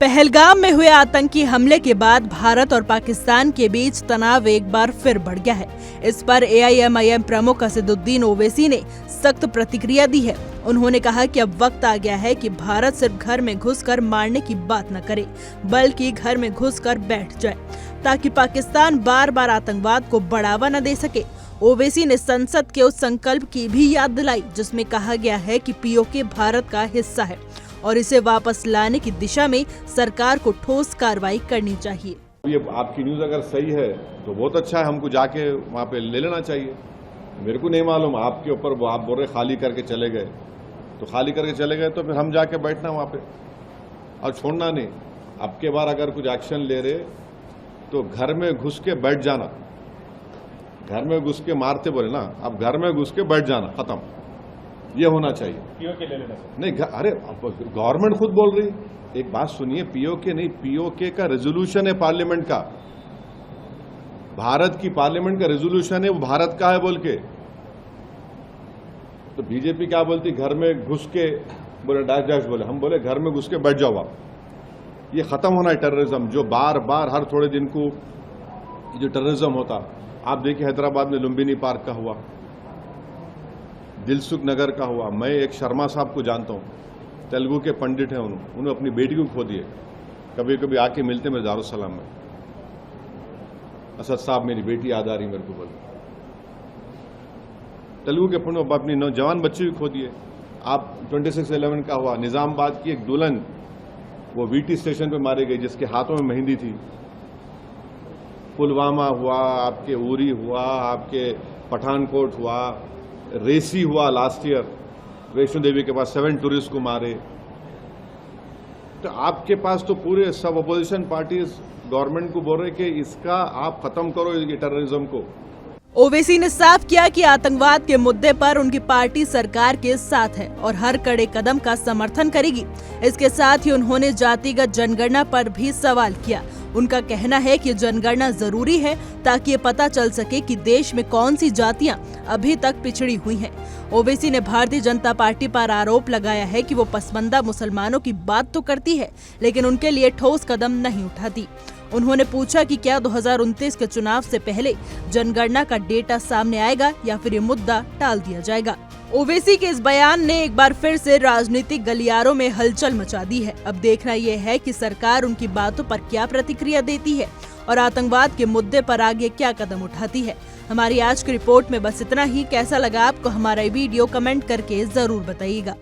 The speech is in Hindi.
पहलगाम में हुए आतंकी हमले के बाद भारत और पाकिस्तान के बीच तनाव एक बार फिर बढ़ गया है। इस पर AIMIM प्रमुख असदुद्दीन ओवैसी ने सख्त प्रतिक्रिया दी है। उन्होंने कहा कि अब वक्त आ गया है कि भारत सिर्फ घर में घुसकर मारने की बात न करे, बल्कि घर में घुसकर बैठ जाए, ताकि पाकिस्तान बार बार आतंकवाद को बढ़ावा न दे सके। ओवैसी ने संसद के उस संकल्प की भी याद दिलाई जिसमें कहा गया है कि POK भारत का हिस्सा है और इसे वापस लाने की दिशा में सरकार को ठोस कार्रवाई करनी चाहिए। ये आपकी न्यूज़ अगर सही है तो बहुत अच्छा है, हमको जाके वहाँ पे ले लेना चाहिए। मेरे को नहीं मालूम आपके ऊपर आप बोल रहे खाली करके चले गए, तो खाली करके चले गए तो फिर हम जाके बैठना वहाँ पे और छोड़ना नहीं। अब के बार अगर कुछ एक्शन ले रहे तो घर में घुस के बैठ जाना, घर में घुस के मारते बोले ना, अब घर में घुस के बैठ जाना, खत्म, ये होना चाहिए। POK ले लेना नहीं, अरे गवर्नमेंट खुद बोल रही, एक बात सुनिए, POK नहीं, POK का रेजोल्यूशन है पार्लियामेंट का, भारत की पार्लियामेंट का रेजोल्यूशन है, वो भारत का है बोल के। तो बीजेपी क्या बोलती, घर में घुस के बोले डैश डैश बोले, हम बोले घर में घुस के बैठ जाओ आप। ये खत्म होना है टेररिज्म, जो बार बार हर थोड़े दिन को जो टेररिज्म होता। आप देखिए हैदराबाद में लुम्बिनी पार्क का हुआ, दिलसुख नगर का हुआ। मैं एक शर्मा साहब को जानता हूँ, तेलुगु के पंडित हैं, उन्होंने अपनी बेटी को खो दिए। कभी कभी आके मिलते मेरे दारुसलाम में, असद साहब मेरी बेटी याद आ रही मेरे को बोले। तेलुगु के पंडित अपनी नौजवान बच्चे भी खो दिए। आप 26/11 का हुआ, निजामाबाद की एक दुल्हन वो VT स्टेशन पे मारे गई जिसके हाथों में मेहंदी थी। पुलवामा हुआ, आपके उरी हुआ, आपके पठानकोट हुआ, रेसी हुआ लास्ट ईयर, वैष्णो देवी के पास 7 टूरिस्ट को मारे। तो आपके पास तो पूरे सब अपोजिशन पार्टीज गवर्नमेंट को बोल रहे कि इसका आप खत्म करो ये टेररिज्म को। ओवैसी ने साफ किया कि आतंकवाद के मुद्दे पर उनकी पार्टी सरकार के साथ है और हर कड़े कदम का समर्थन करेगी। इसके साथ ही उन्होंने जातिगत जनगणना पर भी सवाल किया। उनका कहना है कि जनगणना जरूरी है ताकि ये पता चल सके कि देश में कौन सी जातियां अभी तक पिछड़ी हुई हैं। ओवैसी ने भारतीय जनता पार्टी पर आरोप लगाया है कि वो पसमानदा मुसलमानों की बात तो करती है लेकिन उनके लिए ठोस कदम नहीं उठाती। उन्होंने पूछा कि क्या 2029 के चुनाव से पहले जनगणना का डेटा सामने आएगा या फिर ये मुद्दा टाल दिया जाएगा। ओवैसी के इस बयान ने एक बार फिर से राजनीतिक गलियारों में हलचल मचा दी है। अब देखना यह है कि सरकार उनकी बातों पर क्या प्रतिक्रिया देती है और आतंकवाद के मुद्दे पर आगे क्या कदम उठाती है। हमारी आज की रिपोर्ट में बस इतना ही। कैसा लगा आपको हमारा वीडियो, कमेंट करके जरूर बताइएगा।